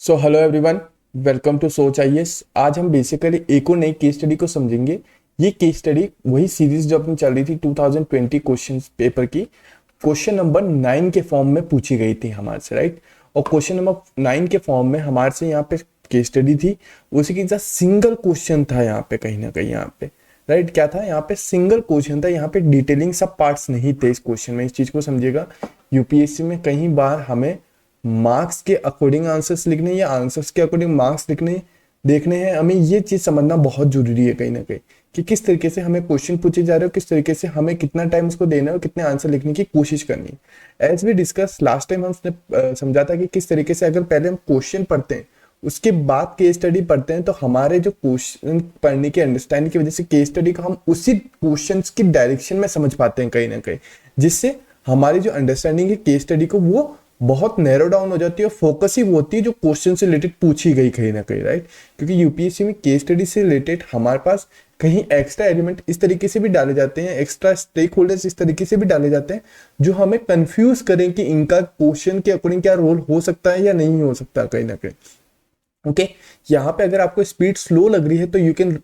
So hello everyone, welcome to Soch IAS. आज हम basically एक और नई केस स्टडी को समझेंगे। ये केस स्टडी वही सीरीज जो अपनी चल रही थी 2020 क्वेश्चन पेपर की, क्वेश्चन नंबर 9 के फॉर्म में पूछी गई थी हमारे से, राइट। और क्वेश्चन नंबर 9 के फॉर्म में हमारे से यहाँ पे केस स्टडी थी, उसी की सिंगल क्वेश्चन था यहाँ पे, कहीं ना कहीं यहाँ पे, राइट। क्या था यहाँ पे? सिंगल क्वेश्चन था। यहाँ पे डिटेलिंग सब पार्ट्स नहीं थे इस क्वेश्चन में, इस चीज को समझिएगा। यूपीएससी में कई बार हमें मार्क्स के अकॉर्डिंग आंसर्स लिखने या आंसर्स के अकॉर्डिंग मार्क्स लिखने देखने हैं। हमें ये चीज समझना बहुत जरूरी है कहीं ना कहीं, कि किस तरीके से हमें क्वेश्चन पूछे जा रहे हो, किस तरीके से हमें कितना टाइम उसको देना है और कितने आंसर लिखने की कोशिश करनी है। As we discuss last time, हमने समझा था कि किस तरीके से अगर पहले हम क्वेश्चन पढ़ते हैं उसके बाद केस स्टडी पढ़ते हैं, तो हमारे जो क्वेश्चन पढ़ने की अंडरस्टैंडिंग की वजह से केस स्टडी को हम उसी क्वेश्चंस की डायरेक्शन में समझ पाते हैं कहीं ना कहीं, जिससे हमारी जो अंडरस्टैंडिंग है केस स्टडी को वो बहुत नैरो डाउन हो जाती है और फोकस ही वो होती है जो क्वेश्चन से रिलेटेड पूछी गई कहीं ना कहीं, राइट। क्योंकि यूपीएससी में केस स्टडी से रिलेटेड हमारे पास कहीं एक्स्ट्रा एलिमेंट इस तरीके से भी डाले जाते हैं, एक्स्ट्रा स्टेक होल्डर्स इस तरीके से भी डाले जाते हैं जो हमें कंफ्यूज करें कि इनका क्वेश्चन के अकॉर्डिंग क्या रोल हो सकता है या नहीं हो सकता कहीं ना कहीं। ओके, यहाँ पे अगर आपको स्पीड स्लो लग रही है तो you can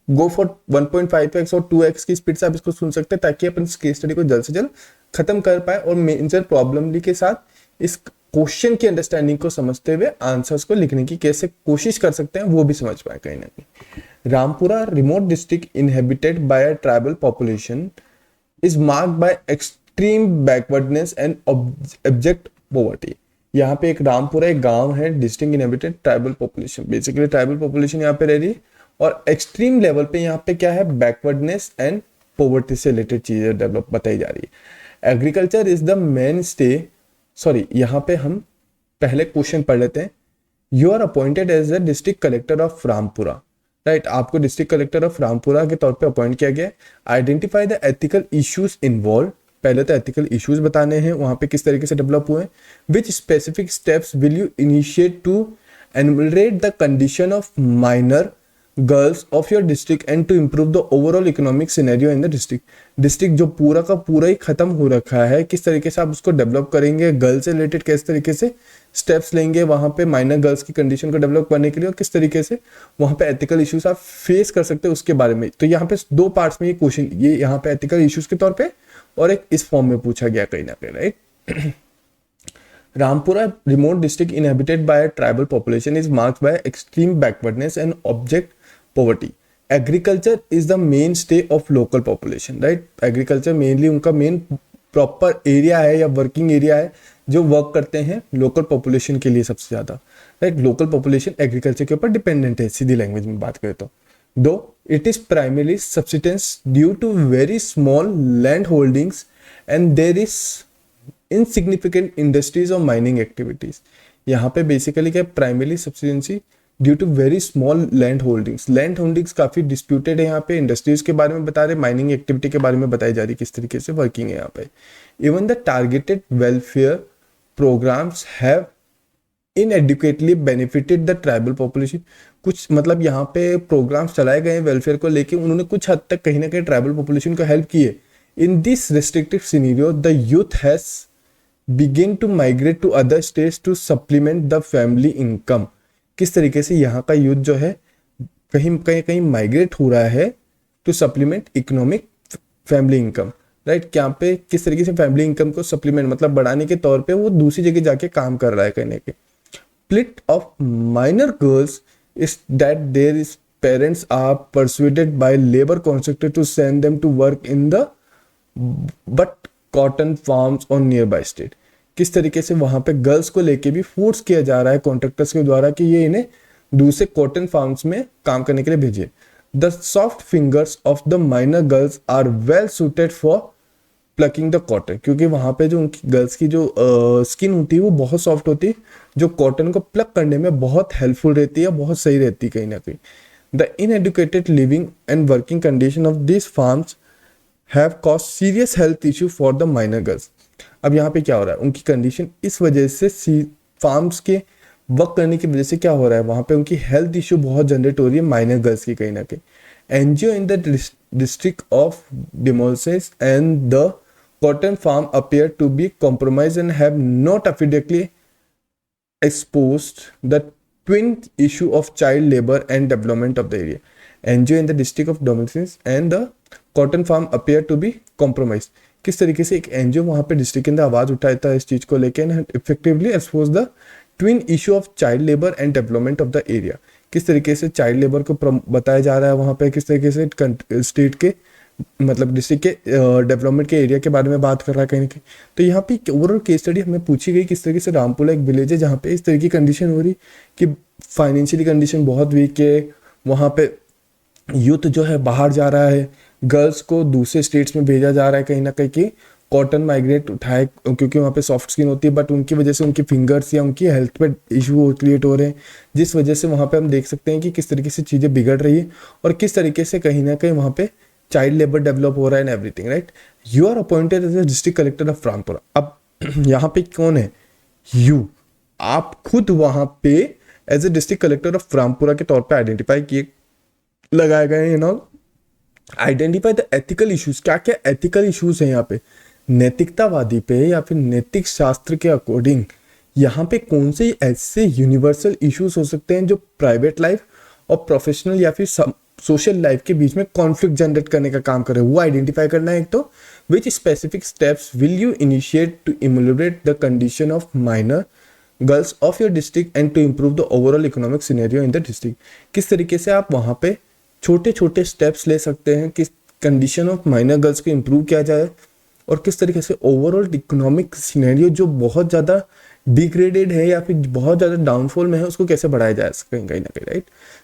go for 1.5x और 2x की स्पीड से आप इसको सुन सकते हैं, ताकि अपन इस केस स्टडी को जल्द से जल्द खत्म कर पाए और मेजर प्रॉब्लम के साथ इस क्वेश्चन की अंडरस्टैंडिंग को समझते हुए आंसर्स को लिखने की कैसे कोशिश कर सकते हैं वो भी समझ पाए कहीं ना कहीं। Rampura remote district inhabited bye a tribal population is marked by extreme backwardness and abject poverty. यहाँ पे एक रामपुरा एक गांव है, district inhabited tribal population, basically tribal population यहाँ पे रह रही है और एक्सट्रीम लेवल पे यहाँ पे क्या है, बैकवर्डनेस एंड पॉवर्टी से रिलेटेड चीजें डेवलप बताई जा रही है। Agriculture is the main stay, sorry यहाँ पे हम पहले क्वेश्चन पढ़ लेते हैं। You are appointed as the district collector of Rampura, right. आपको डिस्ट्रिक्ट कलेक्टर ऑफ रामपुरा के तौर पे अपॉइंट किया गया है। Identify the ethical issues involve, पहले तो एथिकल इश्यूज बताने हैं वहां पे किस तरीके से डेवलप हुए। Which specific steps will you initiate to enumerate the condition of minor girls of your district and to improve the overall economic scenario in the district. District जो पूरा का पूरा ही खत्म हो रखा है, किस तरीके से आप उसको डेवलप करेंगे, गर्ल्स से रिलेटेड किस तरीके से स्टेप्स लेंगे वहां पे माइनर गर्ल्स की कंडीशन को डेवलप करने के लिए, और किस तरीके से वहां पे एथिकल इश्यूज आप फेस कर सकते हैं उसके बारे में। तो यहाँ पे दो पार्ट्स में ये क्वेश्चन, ये यहाँ पे एथिकल इश्यूज के तौर पे और एक इस फॉर्म में पूछा गया कहीं ना कहीं, right. Rampura, remote district inhabited by a tribal population, is marked by extreme backwardness and object poverty. Agriculture is the mainstay of local population, right? Agriculture mainly उनका मेन प्रॉपर एरिया है या working area है जो work करते हैं local population के लिए सबसे ज़्यादा, राइट। लोकल पॉपुलेशन एग्रीकल्चर के ऊपर डिपेंडेंट है, सीधी लैंग्वेज में बात करें तो। Though it is primarily subsistence due to very small land holdings and there is insignificant industries और माइनिंग एक्टिविटीज। यहाँ पे बेसिकली क्या, primary subsistence due to very small land holdings. Land holdings काफी डिस्प्यूटेड है यहाँ पे, इंडस्ट्रीज के बारे में बता रहे, माइनिंग एक्टिविटी के बारे में बताई जा रही किस तरीके से वर्किंग है यहाँ पे। Even the targeted welfare programmes have inadequately benefited the tribal population. कुछ मतलब यहाँ पे प्रोग्राम्स चलाए गए वेलफेयर को लेके, उन्होंने कुछ हद तक कहीं ना कहीं ट्राइबल पॉपुलेशन को हेल्प की है। In this restrictive scenario the youth has begin to migrate to other states to supplement the family income। किस तरीके से यहाँ का यूथ जो है कहीं कहीं कहीं माइग्रेट हो रहा है to supplement economic family income, right. क्या पे किस तरीके से फैमिली इनकम को सप्लीमेंट मतलब बढ़ाने के तौर पे वो दूसरी जगह जाके काम कर रहा है कहने के। Split of minor girls is that there is parents are persuaded by labour contractor to send them to work in the but cotton farms और नियर बाय स्टेट। किस तरीके से वहां पे गर्ल्स को लेके भी फोर्स किया जा रहा है कॉन्ट्रैक्टर्स के द्वारा कि ये इन्हें दूसरे कॉटन फार्म्स में काम करने के लिए भेजिए। The soft fingers of the minor girls are well suited for plucking the cotton, क्योंकि वहां पे जो उनकी गर्ल्स की जो स्किन होती है वो बहुत सॉफ्ट होती है, जो कॉटन को प्लक करने में बहुत हेल्पफुल रहती है, बहुत सही रहती है कहीं ना कहीं। The inadequate living and working condition of this farms have caused serious health issue for the minor girls। अब यहाँ पे क्या हो रहा है, उनकी कंडीशन इस वजह से फार्म्स के वर्क करने की वजह से क्या हो रहा है, वहाँ पे उनकी हेल्थ इशू बहुत जनरेट हो रही है माइनर गर्ल्स की कहीं ना कहीं। NGO in the district of demolish and the cotton farm appear to be compromise and have not adequately exposed the twin issue of child labor and development of the area. NGO in the district of Dominicans and the cotton farm appear to be compromised. किस तरीके से एक NGO वहां पे district के अंदर आवाज उठाता है इस चीज को लेकर and effectively expose the twin issue of child labour and development of the area. किस तरीके से चाइल्ड लेबर को बताया जा रहा है वहां पे, किस तरीके से स्टेट के मतलब डिस्ट्रिक्ट के डेवलपमेंट के एरिया के बारे में बात कर रहा है कहीं ना कहीं. तो यहाँ पे ओवरऑल केस स्टडी हमें पूछी गई किस तरीके से रामपुरा एक विलेज है जहाँ पे इस तरह की कंडीशन हो रही कि फाइनेंशियली कंडीशन बहुत वीक है, वहाँ पे यूथ जो है बाहर जा रहा है, गर्ल्स को दूसरे स्टेट्स में भेजा जा रहा है कहीं ना कहीं कि कॉटन माइग्रेट उठाए क्योंकि वहाँ पे सॉफ्ट स्किन होती है, बट उनकी वजह से उनकी फिंगर्स या उनकी हेल्थ पे इशू क्रिएट हो रहे हैं, जिस वजह से वहाँ पे हम देख सकते हैं कि किस तरीके से चीज़ें बिगड़ रही है और किस तरीके से कहीं ना कहीं वहाँ पे चाइल्ड लेबर डेवलप हो रहा है and everything. Right, you are appointed as a district collector of Rampura. अब यहाँ पे कौन है? यू, आप खुद वहाँ पे as a district collector of Rampura के तौर पे आइडेंटिफाई किए लगाए गए हैं. Now identify the ethical issues. क्या क्या एथिकल इश्यूज हैं यहाँ पे? नैतिकतावादी पे या फिर नैतिक शास्त्र के अकॉर्डिंग यहाँ पे कौन से ऐसे यूनिवर्सल इश्यूज हो सकते हैं जो प्राइवेट लाइफ और प्रोफेशनल या फिर सोशल लाइफ के बीच में कॉन्फ्लिक्ट जनरेट करने का काम करे, वो आइडेंटिफाई करना है. एक तो which specific steps will you initiate to emulate the condition of minor girls of your district and to improve the overall economic scenario in the district. किस तरीके से आप वहाँ पे छोटे छोटे स्टेप्स ले सकते हैं कि कंडीशन ऑफ माइनर गर्ल्स को इम्प्रूव किया जाए और किस तरीके से ओवरऑल इकोनॉमिक सिनेरियो जो बहुत ज़्यादा डिग्रेडेड है या फिर बहुत ज़्यादा डाउनफॉल में है उसको कैसे बढ़ाया जाए कहीं कहीं ना कहीं. राइट,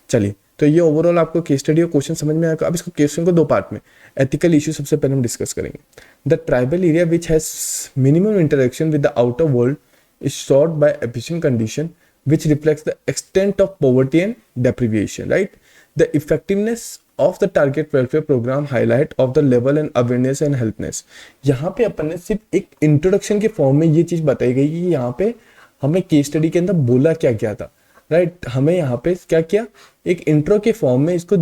चलिए तो ये ओवरऑल आपको केस स्टडी और क्वेश्चन समझ में आएगा. अब इसको क्वेश्चन को दो पार्ट में एथिकल इशू सबसे पहले हम डिस्कस करेंगे. The tribal area which has minimum interaction with the outer world is sort by efficient condition which reflects the extent of poverty and deprivation. Right, the effectiveness of the target welfare program highlight of the level and awareness and helpness. यहाँ पे अपन ने सिर्फ एक introduction के form में ये चीज बताई गई कि यहाँ पे हमें केस स्टडी के अंदर बोला क्या क्या था. राइट, हमें यहाँ पे क्या किया, एक इंट्रो के फॉर्म में इसको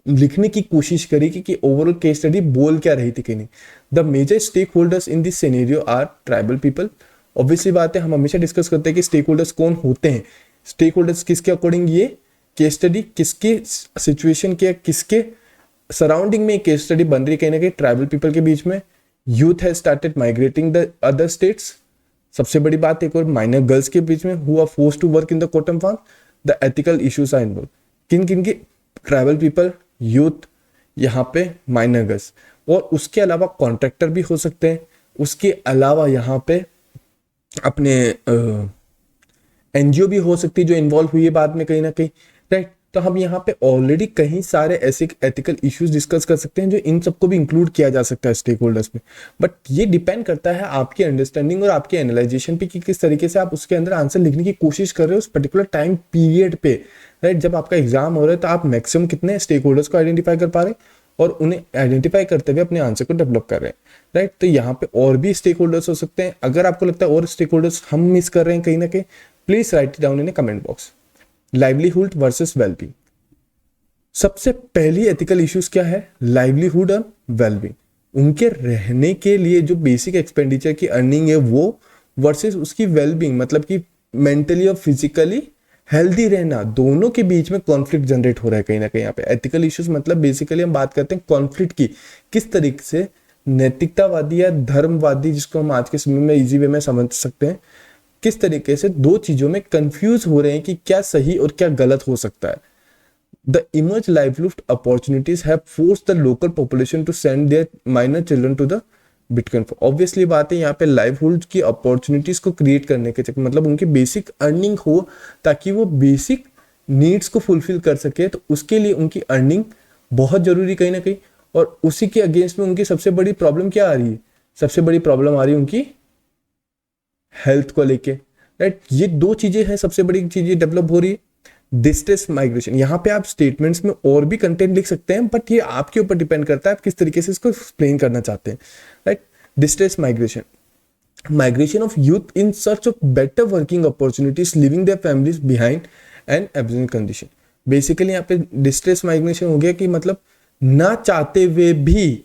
लिखने की कोशिश करी कि ओवरऑल केस स्टडी बोल क्या रही थी कि नहीं. The major stakeholders in this scenario are tribal people. Obviously बात है, हम हमेशा डिस्कस करते हैं कि स्टेक होल्डर्स कौन होते हैं. स्टेक होल्डर्स किसके अकॉर्डिंग ये केस स्टडी किसके सिचुएशन के किसके सराउंडिंग में केस स्टडी बन रही, कहीं ना कहीं ट्राइबल पीपल के बीच में. Youth has started migrating the other states. सबसे बड़ी बात एक और माइनर गर्ल्स के बीच में who are forced to work in the cotton farm. The ethical issues are involve. किन किन के? ट्राइबल पीपल, यूथ, यहाँ पे माइनर गर्ल्स, और उसके अलावा कॉन्ट्रैक्टर भी हो सकते हैं. उसके अलावा यहाँ पे अपने एनजीओ भी हो सकती है जो इन्वॉल्व हुई है बाद में कहीं ना कहीं. राइट, तो हम यहाँ पे ऑलरेडी कहीं सारे ऐसे एथिकल इश्यूज डिस्कस कर सकते हैं जो इन सबको भी इंक्लूड किया जा सकता है स्टेक होल्डर्स में. बट ये डिपेंड करता है आपकी अंडरस्टैंडिंग और आपके एनालाइजेशन पे कि किस तरीके से आप उसके अंदर आंसर लिखने की कोशिश कर रहे हो उस पर्टिकुलर टाइम पीरियड पे. राइट, जब आपका एग्जाम हो रहा है तो आप मैक्सिमम कितने स्टेक होल्डर्स को आइडेंटिफाई कर पा रहे हैं और उन्हें आइडेंटिफाई करते हुए अपने आंसर को डेवलप कर रहे हैं. राइट, तो यहाँ पे और भी स्टेक होल्डर्स हो सकते हैं. अगर आपको लगता है और स्टेक होल्डर्स हम मिस कर रहे हैं कहीं ना कहीं, please right it down in A comment box. Livelihood versus wellbeing. सबसे पहली एथिकल इश्यूज क्या है? लाइवलीहुड और वेलबींग. उनके रहने के लिए जो बेसिक एक्सपेंडिचर की अर्निंग है वो वर्सेस उसकी वेलबींग, मतलब कि मेंटली और फिजिकली हेल्दी रहना, दोनों के बीच में कॉन्फ्लिक्ट जनरेट हो रहा है कहीं ना कहीं. यहाँ पे एथिकल इश्यूज मतलब बेसिकली हम बात करते हैं कॉन्फ्लिक्ट की, किस तरीके से नैतिकतावादी या धर्मवादी, जिसको हम आज के समय में इजी वे में समझ सकते हैं, किस तरीके से दो चीजों में कंफ्यूज हो रहे हैं कि क्या सही और क्या गलत हो सकता है. The emerged livelihood opportunities have forced the local population to send their minor children to the Bitcoin farm. Obviously बात है यहाँ पे लाइवलीहुड की अपॉर्चुनिटीज को क्रिएट करने के चक्कर, मतलब उनकी बेसिक अर्निंग हो ताकि वो बेसिक नीड्स को फुलफिल कर सके, तो उसके लिए उनकी अर्निंग बहुत जरूरी कहीं ना कहीं. और उसी के अगेंस्ट में उनकी सबसे बड़ी प्रॉब्लम क्या आ रही है? सबसे बड़ी प्रॉब्लम आ रही है उनकी हेल्थ को लेके. राइट, ये दो चीजें हैं सबसे बड़ी चीजें डेवलप हो रही है. डिस्ट्रेस माइग्रेशन, यहाँ पे आप स्टेटमेंट्स में और भी कंटेंट लिख सकते हैं, बट ये आपके ऊपर डिपेंड करता है आप किस तरीके से इसको एक्सप्लेन करना चाहते हैं. Right, distress migration, migration of youth in search of better working opportunities living their families behind and absent condition. Basically यहाँ पे डिस्ट्रेस माइग्रेशन हो गया कि मतलब ना चाहते हुए भी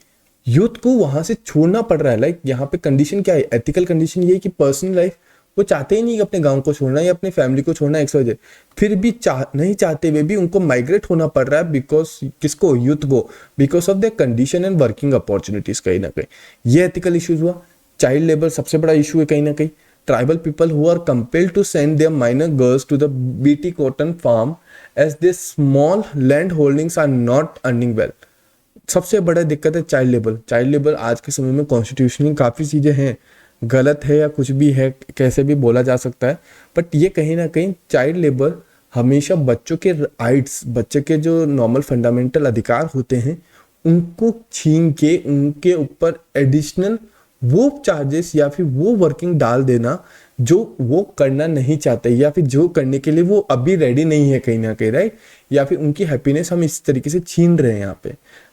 यूथ को वहां से छोड़ना पड़ रहा है. लाइक यहाँ पे कंडीशन क्या है? एथिकल कंडीशन ये है कि पर्सनल लाइफ वो चाहते ही नहीं कि अपने गांव को छोड़ना या अपनी फैमिली को छोड़ना एक्स वाई जेड, फिर भी नहीं चाहते हुए भी उनको माइग्रेट होना पड़ रहा है, बिकॉज किसको, यूथ को, because of the condition and working opportunities. कहीं ना कहीं ये एथिकल इश्यूज हुआ। चाइल्ड लेबर सबसे बड़ा इशू है कहीं ना कहीं। Tribal people who are compelled to send their minor girls to the BT cotton farm as they small land holdings are not earning well. सबसे बड़ा दिक्कत है चाइल्ड लेबर। चाइल्ड लेबर आज के समय में कॉन्स्टिट्यूशनली काफ़ी चीज़ें हैं, गलत है या कुछ भी है, कैसे भी बोला जा सकता है, बट ये कहीं ना कहीं चाइल्ड लेबर हमेशा बच्चों के राइट्स, बच्चे के जो नॉर्मल फंडामेंटल अधिकार होते हैं उनको छीन के उनके ऊपर एडिशनल वो चार्जेस या फिर वो वर्किंग डाल देना जो वो करना नहीं चाहते या फिर जो करने के लिए वो अभी रेडी नहीं है कहीं ना कहीं, राइट। या फिर उनकी हैप्पीनेस हम इस तरीके से छीन रहे हैं यहाँ पे,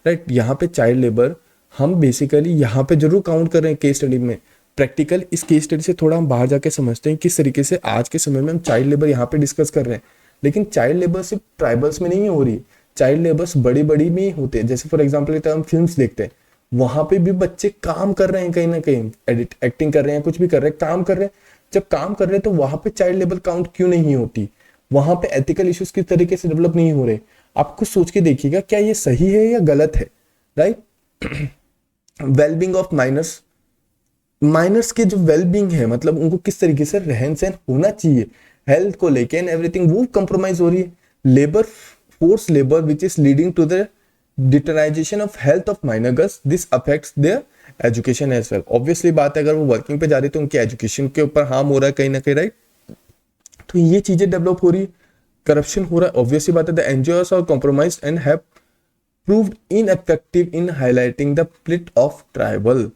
राइट। यहाँ पे चाइल्ड लेबर हम बेसिकली यहाँ पे जरूर काउंट कर रहे हैं केस स्टडी में। प्रैक्टिकल इस केस स्टडी से थोड़ा हम बाहर जाके समझते हैं किस तरीके से आज के समय में हम चाइल्ड लेबर यहाँ पे डिस्कस कर रहे हैं। लेकिन चाइल्ड लेबर सिर्फ ट्राइबल्स में नहीं हो रही, चाइल्ड लेबर्स बड़ी बड़ी में होते हैं। जैसे फॉर एग्जाम्पल हम फिल्म देखते हैं, वहां पे भी बच्चे काम कर रहे हैं, कहीं ना कहीं एक्टिंग कर रहे हैं, कुछ भी कर रहे हैं, काम कर रहे हैं। जब काम कर रहे हैं तो वहां पे चाइल्ड लेबर काउंट क्यों नहीं होती? वहां पे एथिकल इश्यूज किस तरीके से डेवलप नहीं हो रहे? आप कुछ सोच के देखिएगा, क्या ये सही है या गलत है, right. Wellbeing of minors, minors के जो वेलबींग है, मतलब उनको किस तरीके से रहन सहन होना चाहिए, हेल्थ को लेके एंड एवरीथिंग, वो कंप्रोमाइज हो रही है। Labour force labour which is leading to the deterioration of health of minor girls, this affects their education as well. Obviously बात है, अगर वो वर्किंग पे जा रही है तो उनके एजुकेशन के ऊपर हार्म हो रहा है कहीं ना कहीं, राइट। तो ये चीजें डेवलप हो रही है, करप्शन हो रहा है। ऑब्वियसली बात है, the NGOs are compromised and have proved ineffective in highlighting the split of tribal.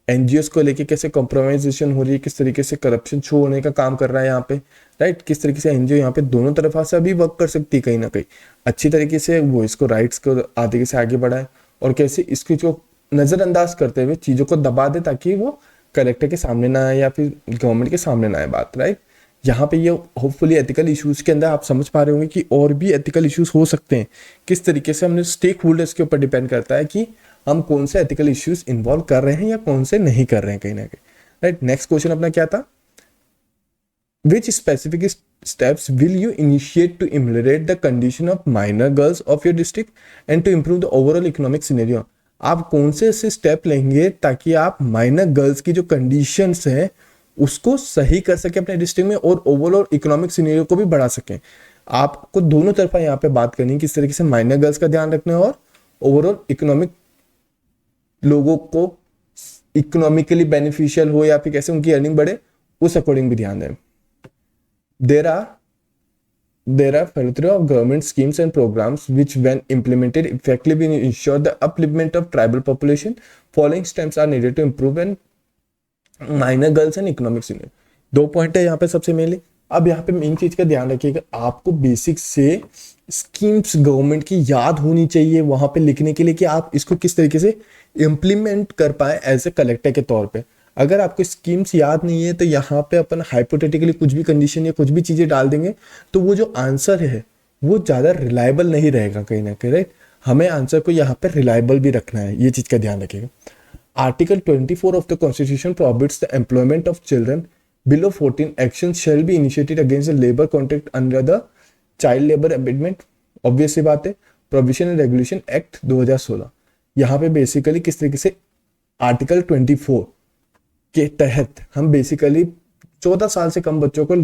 NGOs को लेके कैसे कॉम्प्रोमाइजेशन हो रही है, किस तरीके से करप्शन शो होने का काम कर रहा है यहाँ पे, राइट। किस तरीके से एनजीओ यहाँ पे दोनों तरफा से अभी वर्क कर सकती है कहीं ना कहीं अच्छी तरीके से, वो इसको राइट्स को आगे से आगे बढ़ाए, और कैसे इसकी जो नजरअंदाज करते हुए चीजों को दबा दे ताकि वो कलेक्टर के सामने ना आए या फिर गवर्नमेंट के सामने ना आए बात, राइट। यहाँ पे ये होपफुली एथिकल इश्यूज के अंदर आप समझ पा रहे होंगे कि और भी एथिकल इश्यूज हो सकते हैं। किस तरीके से हमने स्टेक होल्डर्स के ऊपर डिपेंड करता है कि हम कौन से एथिकल इश्यूज इन्वॉल्व कर रहे हैं या कौन से नहीं कर रहे हैं कहीं ना कहीं, राइट। नेक्स्ट क्वेश्चन अपना क्या था, विच specific steps will you initiate to ameliorate the condition of minor girls of your district and to improve the overall economic scenario? आप कौन से ऐसे स्टेप लेंगे ताकि आप माइनर गर्ल्स की जो कंडीशंस हैं उसको सही कर सके अपने डिस्ट्रिक्ट में और ओवरऑल इकोनॉमिक सिनेरियो को भी बढ़ा सकें? आपको दोनों तरफा यहाँ पे बात करनी है, किस तरीके से माइनर गर्ल्स का ध्यान रखना है और ओवरऑल इकोनॉमिक लोगों को इकोनॉमिकली बेनिफिशियल हो या फिर कैसे उनकी अर्निंग बढ़े, उस अकॉर्डिंग भी ध्यान दें। There are plethora of government schemes and programs which, when implemented effectively, will ensure the upliftment of tribal population. Following steps are needed to improve and minor girls and economic scenario. दो point है यहाँ पे सबसे mainly. अब यहाँ पे main चीज का ध्यान रखिएगा, आपको बेसिक से स्कीम्स गवर्नमेंट की याद होनी चाहिए वहां पे लिखने के लिए कि आप इसको किस तरीके से इम्प्लीमेंट कर पाए एज ए कलेक्टर के तौर पे। अगर आपको स्कीम्स याद नहीं है तो यहाँ पे अपन हाइपोथेटिकली कुछ भी कंडीशन या कुछ भी चीजें डाल देंगे तो वो जो आंसर है वो ज्यादा रिलायबल नहीं रहेगा कहीं ना कहीं, राइट। हमें आंसर को यहाँ पे रिलायबल भी रखना है, ये चीज का ध्यान रखिएगा। Article 24 of the constitution prohibits the employment of children below 14। Action shall be initiated against the labour contract under the child labour amendment. Obviously बात है, प्रोविजन एंड रेगुलेशन एक्ट 2016। यहाँ पे बेसिकली किस तरीके से आर्टिकल 24 के तहत हम बेसिकली 14 साल से कम बच्चों को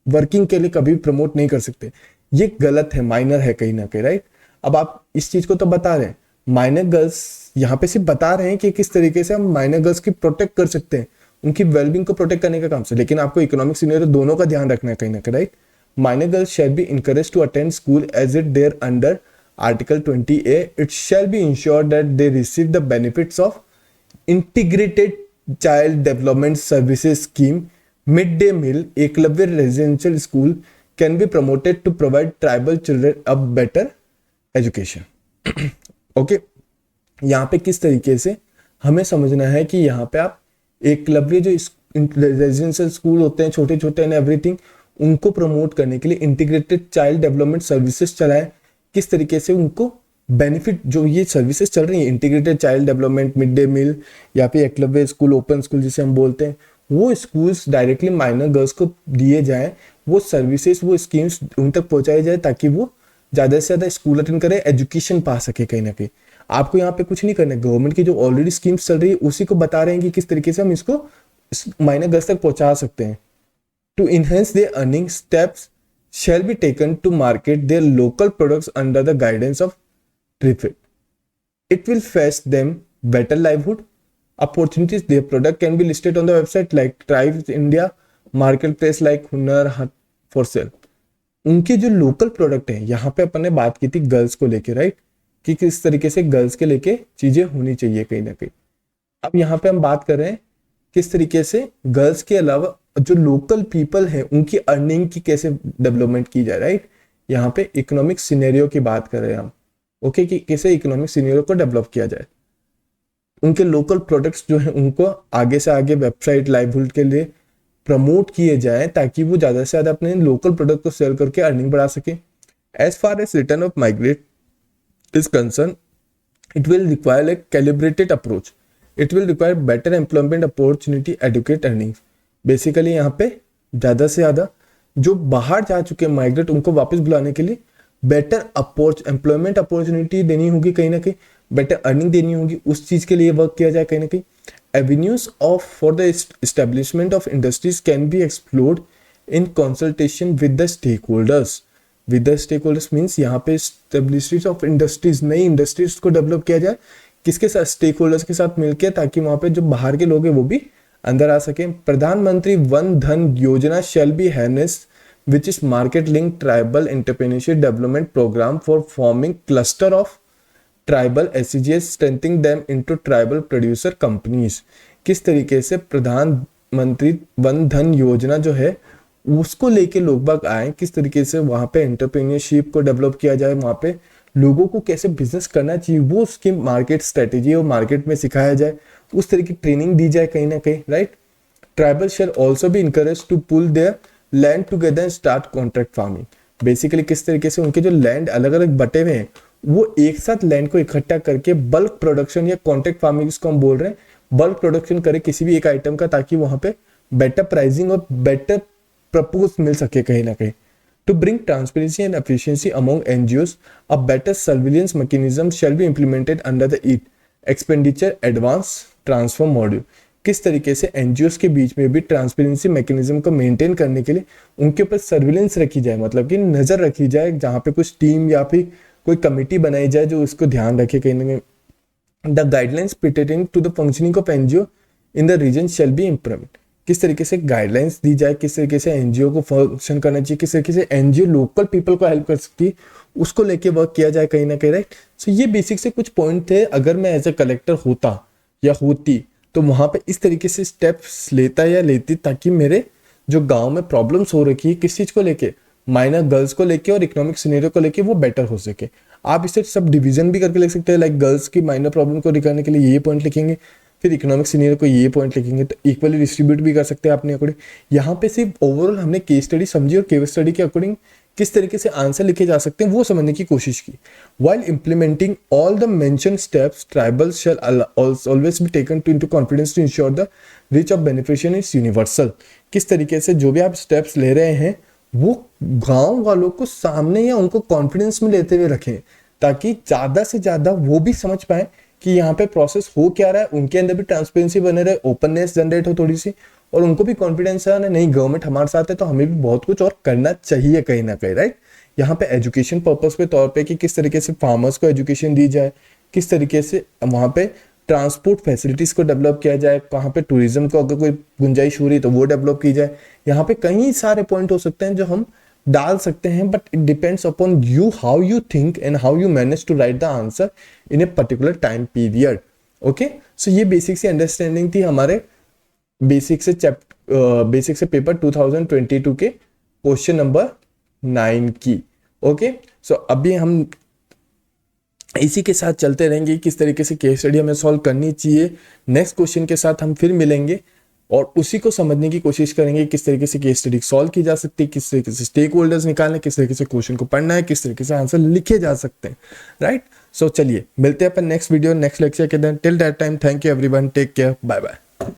वर्किंग के लिए कभी प्रमोट नहीं कर सकते। ये गलत है, माइनर है कहीं ना कहीं, राइट। अब आप इस चीज को तो बता रहे हैं, माइनर गर्ल्स यहाँ पे सिर्फ बता रहे हैं कि किस तरीके से हम माइनर गर्ल्स की प्रोटेक्ट कर सकते हैं, उनकी वेलबींग को प्रोटेक्ट करने का काम से, लेकिन आपको इकोनॉमिक सिनेरियो दोनों का ध्यान रखना है कहीं ना कहीं, right. Minor girls shall be encourage to attend school as it there under article 20A। It shall be ensure that they receive the benefits of integrated child development services scheme. Mid day meal Eklavya residential school can be promoted to provide tribal children a better education. Okay, यहाँ पे किस तरीके से हमें समझना है कि यहाँ पे आप एकलव्य जो रेजिडेंशियल स्कूल होते हैं छोटे छोटे एंड एवरीथिंग, उनको प्रमोट करने के लिए इंटीग्रेटेड चाइल्ड डेवलपमेंट सर्विसेज चलाएं। किस तरीके से उनको बेनिफिट जो ये सर्विसेज चल रही है, integrated child development, mid day meal या फिर एकलव्य स्कूल, ओपन स्कूल जिसे हम बोलते हैं, वो स्कूल्स डायरेक्टली माइनर गर्ल्स को दिए जाए, वो सर्विसेज वो स्कीम्स उन तक पहुंचाई जाए ताकि वो ज़्यादा से ज़्यादा स्कूल अटेंड करे, एजुकेशन पा सके कहीं ना कहीं। आपको यहाँ पे कुछ नहीं करना है, गवर्नमेंट की जो ऑलरेडी स्कीम्स चल रही है उसी को बता रहे हैं कि किस तरीके से हम इसको माइनर गर्ल्स तक पहुंचा सकते हैं। To enhance their earning steps shall be taken to market their local products under the guidance of TRIFID. It will fetch them better livelihood opportunities. Their product can be listed on the website like Tribes India, marketplace like Hunar Hut for sale. उनके जो local product हैं, यहाँ पे अपन ने बात की थी girls को लेके, राइट, कि किस तरीके से गर्ल्स के लेके चीजें होनी चाहिए कहीं ना कहीं। अब यहाँ पे हम बात कर रहे हैं किस तरीके से गर्ल्स के अलावा जो लोकल पीपल हैं उनकी अर्निंग की कैसे डेवलपमेंट की जाए, राइट। यहाँ पे इकोनॉमिक सिनेरियो की बात कर रहे हैं हम, ओके, कि कैसे इकोनॉमिक सिनेरियो को डेवलप किया जाए। उनके लोकल प्रोडक्ट्स जो हैं उनको आगे से आगे वेबसाइट लाइवलीहुड के लिए प्रमोट किए जाए ताकि वो ज़्यादा से ज़्यादा अपने लोकल प्रोडक्ट को सेल करके अर्निंग बढ़ा सके। As far as return of migrate is concern, it will require a calibrated approach, it will require better employment opportunity, educate earnings. Basically यहाँ पे ज़्यादा से ज़्यादा जो बाहर जा चुके माइग्रेट उनको वापस बुलाने के लिए बेटर एम्प्लॉयमेंट अपॉर्चुनिटी देनी होगी, कहीं ना कहीं बेटर अर्निंग देनी होगी, उस चीज़ के लिए वर्क किया जाए कहीं ना कहीं। Avenues of for the establishment of industries can be explored in consultation with the stakeholders. With the stakeholders means यहाँ पे एस्टेब्लिशमेंट ऑफ इंडस्ट्रीज, नई इंडस्ट्रीज को डेवलप किया जाए किसके साथ, स्टेक होल्डर्स के साथ मिलकर, ताकि वहाँ पे जो बाहर के लोग हैं वो भी अंदर आ सके। प्रधानमंत्री वन धन योजना shall be harnessed which is market linked tribal entrepreneurship development program for forming cluster of tribal SCGs, strengthening them into tribal producer companies। किस तरीके से प्रधानमंत्री वन धन योजना जो है उसको लेके लोग बाग आए, किस तरीके से वहाँ पे एंटरप्रेन्योरशिप को डेवलप किया जाए, वहाँ पे लोगों को कैसे बिजनेस करना चाहिए वो उसकी मार्केट स्ट्रेटेजी और मार्केट में सिखाया जाए, उस तरह की ट्रेनिंग दी जाए कहीं ना कहीं, right. Tribal shall also be encourage to pool their land together and start contract farming. Basically किस तरीके से उनके जो लैंड अलग अलग बटे हुए हैं वो एक साथ लैंड को इकट्ठा करके बल्क प्रोडक्शन या कॉन्ट्रैक्ट फार्मिंग जिसको हम बोल रहे हैं, बल्क प्रोडक्शन करे किसी भी एक आइटम का, ताकि वहां पे बेटर प्राइसिंग और बेटर प्रपोज मिल सके कहीं ना कहीं। To bring transparency and efficiency among NGOs, a better surveillance mechanism shall be implemented under the EAT expenditure advance transfer module. किस तरीके से एनजीओस के बीच में भी ट्रांसपेरेंसी मैकेनिज्म को मेंटेन करने के लिए उनके ऊपर सर्विलेंस रखी जाए, मतलब कि नजर रखी जाए, जहां पे कुछ टीम या फिर कोई कमिटी बनाई जाए जो इसको ध्यान रखे कहीं ना कहीं। The guidelines pertaining to the functioning of NGO in the region shall be implement. किस तरीके से गाइडलाइंस दी जाए, किस तरीके से एनजीओ को फंक्शन करना चाहिए, किस तरीके से एनजीओ लोकल पीपल को हेल्प कर सकती है, उसको लेके वर्क किया जाए कहीं ना कहीं, राइट। सो ये बेसिक से कुछ पॉइंट थे। अगर मैं एज ए कलेक्टर होता या होती तो वहां पे इस तरीके से स्टेप्स लेता या लेती ताकि मेरे जो गांव में प्रॉब्लम्स हो रखी है किस चीज को लेके, माइनर गर्ल्स को लेके और इकोनॉमिक सिनेरियो को लेके, वो बेटर हो सके। आप इसे सब डिवीजन भी करके लिख सकते हैं, लाइक गर्ल्स की माइनर प्रॉब्लम को निकालने के लिए ये पॉइंट लिखेंगे, फिर इकोनॉमिक सिनेरियो को ये पॉइंट लिखेंगे, तो इक्वली डिस्ट्रीब्यूट भी कर सकते हैं अपने अकॉर्डिंग। यहाँ पे सिर्फ ओवरऑल हमने केस स्टडी समझी और केस स्टडी के अकॉर्डिंग किस तरीके से आंसर लिखे जा सकते हैं वो समझने की कोशिश की। While implementing all the mentioned steps, tribals shall always be taken into confidence to ensure the reach of beneficiary is universal। किस तरीके से जो भी आप स्टेप्स ले रहे हैं वो गांव वालों को सामने या उनको कॉन्फिडेंस में लेते हुए रखें, ताकि ज़्यादा से ज़्यादा वो भी समझ पाए कि यहाँ पे प्रोसेस हो क्या रहा है, उनके अंदर भी ट्रांसपेरेंसी बने रहे, ओपननेस जनरेट हो थोड़ी सी, और उनको भी कॉन्फिडेंस है नहीं गवर्नमेंट हमारे साथ है तो हमें भी बहुत कुछ और करना चाहिए कहीं ना कहीं, राइट। यहाँ पे एजुकेशन पर्पस पे तौर पे कि किस तरीके से फार्मर्स को एजुकेशन दी जाए, किस तरीके से वहाँ पे ट्रांसपोर्ट फैसिलिटीज को डेवलप किया जाए, कहाँ पे टूरिज्म को अगर कोई गुंजाइश हो रही तो वो डेवलप की जाए। यहाँ पे कई सारे पॉइंट हो सकते हैं जो हम डाल सकते हैं, but it depends upon you how you think and how you manage to write the answer in a particular time period. Okay, so ये बेसिक सी अंडरस्टैंडिंग थी हमारे बेसिक से पेपर 2022 के क्वेश्चन नंबर 9 की। ओके, सो अभी हम इसी के साथ चलते रहेंगे किस तरीके से केस स्टडी हमें सॉल्व करनी चाहिए। नेक्स्ट क्वेश्चन के साथ हम फिर मिलेंगे और उसी को समझने की कोशिश करेंगे किस तरीके से केस स्टडी सॉल्व की जा सकती है, किस तरीके से स्टेक होल्डर्स निकालने, किस तरीके से क्वेश्चन को पढ़ना है, किस तरीके से आंसर लिखे जा सकते हैं, राइट। सो चलिए मिलते हैं अपन नेक्स्ट वीडियो नेक्स्ट लेक्चर के दिन। Till that time thank you everyone, take care, bye bye.